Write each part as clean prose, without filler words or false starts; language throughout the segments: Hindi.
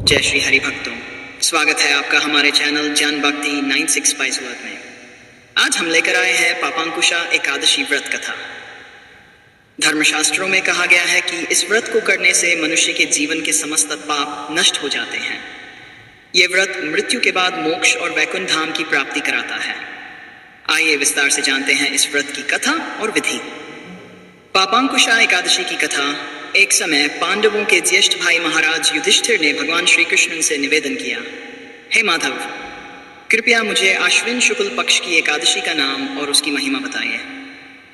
जय श्री हरि भक्तों, स्वागत है आपका हमारे चैनल ज्ञान भक्ति 96 स्पाइस वर्ल्ड में। आज हम लेकर आए हैं पापांकुशा एकादशी व्रत कथा। धर्मशास्त्रों में कहा गया है कि इस व्रत को करने से मनुष्य के जीवन के समस्त पाप नष्ट हो जाते हैं। ये व्रत मृत्यु के बाद मोक्ष और वैकुंठ धाम की प्राप्ति कराता है। आइए विस्तार से जानते हैं इस व्रत की कथा और विधि। पापांकुशा एकादशी की कथा। एक समय पांडवों के ज्येष्ठ भाई महाराज युधिष्ठिर ने भगवान श्री कृष्ण से निवेदन किया, हे माधव, कृपया मुझे आश्विन शुक्ल पक्ष की एकादशी का नाम और उसकी महिमा बताइए।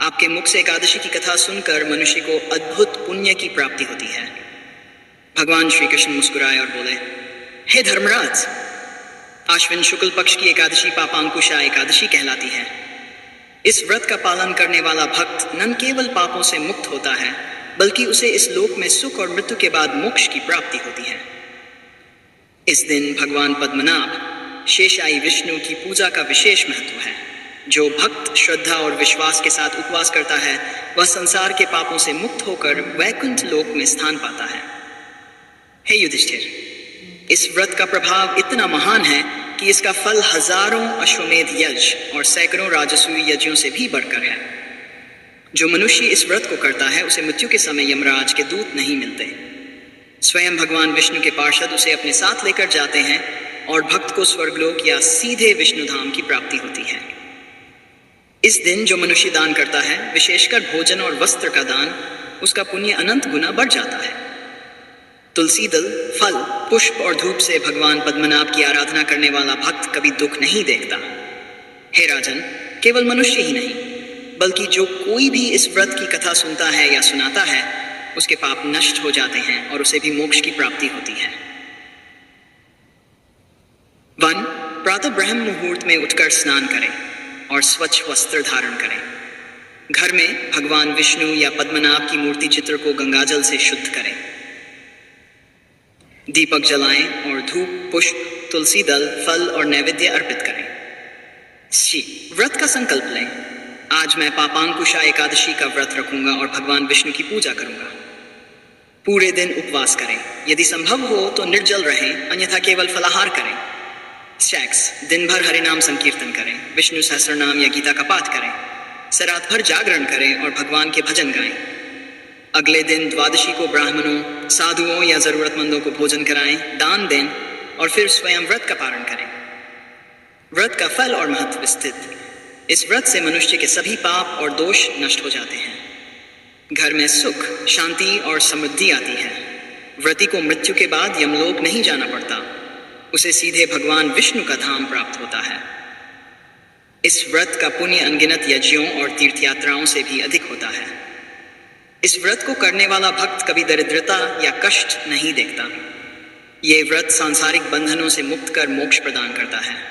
आपके मुख से एकादशी की कथा सुनकर मनुष्य को अद्भुत पुण्य की प्राप्ति होती है। भगवान श्री कृष्ण मुस्कुराए और बोले, हे धर्मराज, आश्विन शुक्ल पक्ष की एकादशी पापांकुशा एकादशी कहलाती है। इस व्रत का पालन करने वाला भक्त न केवल पापों से मुक्त होता है, बल्कि उसे इस लोक में सुख और मृत्यु के बाद मोक्ष की प्राप्ति होती है। इस दिन भगवान पद्मनाभ शेषाई विष्णु की पूजा का विशेष महत्व है। जो भक्त श्रद्धा और विश्वास के साथ उपवास करता है, वह संसार के पापों से मुक्त होकर वैकुंठ लोक में स्थान पाता है। हे युधिष्ठिर, इस व्रत का प्रभाव इतना महान है कि इसका फल हजारों अश्वमेध यज्ञ और सैकड़ों राजसूय यज्ञों से भी बढ़कर है। जो मनुष्य इस व्रत को करता है, उसे मृत्यु के समय यमराज के दूत नहीं मिलते। स्वयं भगवान विष्णु के पार्षद उसे अपने साथ लेकर जाते हैं और भक्त को स्वर्गलोक या सीधे विष्णु धाम की प्राप्ति होती है। इस दिन जो मनुष्य दान करता है, विशेषकर भोजन और वस्त्र का दान, उसका पुण्य अनंत गुना बढ़ जाता है। तुलसी दल, फल, पुष्प और धूप से भगवान पद्मनाभ की आराधना करने वाला भक्त कभी दुख नहीं देखता। हे राजन, केवल मनुष्य ही नहीं, बल्कि जो कोई भी इस व्रत की कथा सुनता है या सुनाता है, उसके पाप नष्ट हो जाते हैं और उसे भी मोक्ष की प्राप्ति होती है। 1. प्रातः ब्रह्म मुहूर्त में उठकर स्नान करें और स्वच्छ वस्त्र धारण करें। घर में भगवान विष्णु या पद्मनाभ की मूर्ति चित्र को गंगाजल से शुद्ध करें। दीपक जलाएं और धूप, पुष्प, तुलसी दल, फल और नैवेद्य अर्पित करें। व्रत का संकल्प लें। आज मैं पापांकुशा एकादशी का व्रत रखूंगा और भगवान विष्णु की पूजा करूंगा। पूरे दिन उपवास करें। यदि संभव हो तो निर्जल रहें, अन्यथा केवल फलाहार करें। दिन भर हरिनाम संकीर्तन करें, विष्णु सहस्रनाम या गीता का पाठ करें। रात भर जागरण करें और भगवान के भजन गाएं। अगले दिन द्वादशी को ब्राह्मणों, साधुओं या जरूरतमंदों को भोजन कराएं, दान दें और फिर स्वयं व्रत का पारण करें। व्रत का फल और महत्व विस्तृत। इस व्रत से मनुष्य के सभी पाप और दोष नष्ट हो जाते हैं। घर में सुख, शांति और समृद्धि आती है। व्रती को मृत्यु के बाद यमलोक नहीं जाना पड़ता, उसे सीधे भगवान विष्णु का धाम प्राप्त होता है। इस व्रत का पुण्य अनगिनत यज्ञों और तीर्थयात्राओं से भी अधिक होता है। इस व्रत को करने वाला भक्त कभी दरिद्रता या कष्ट नहीं देखता। ये व्रत सांसारिक बंधनों से मुक्त कर मोक्ष प्रदान करता है।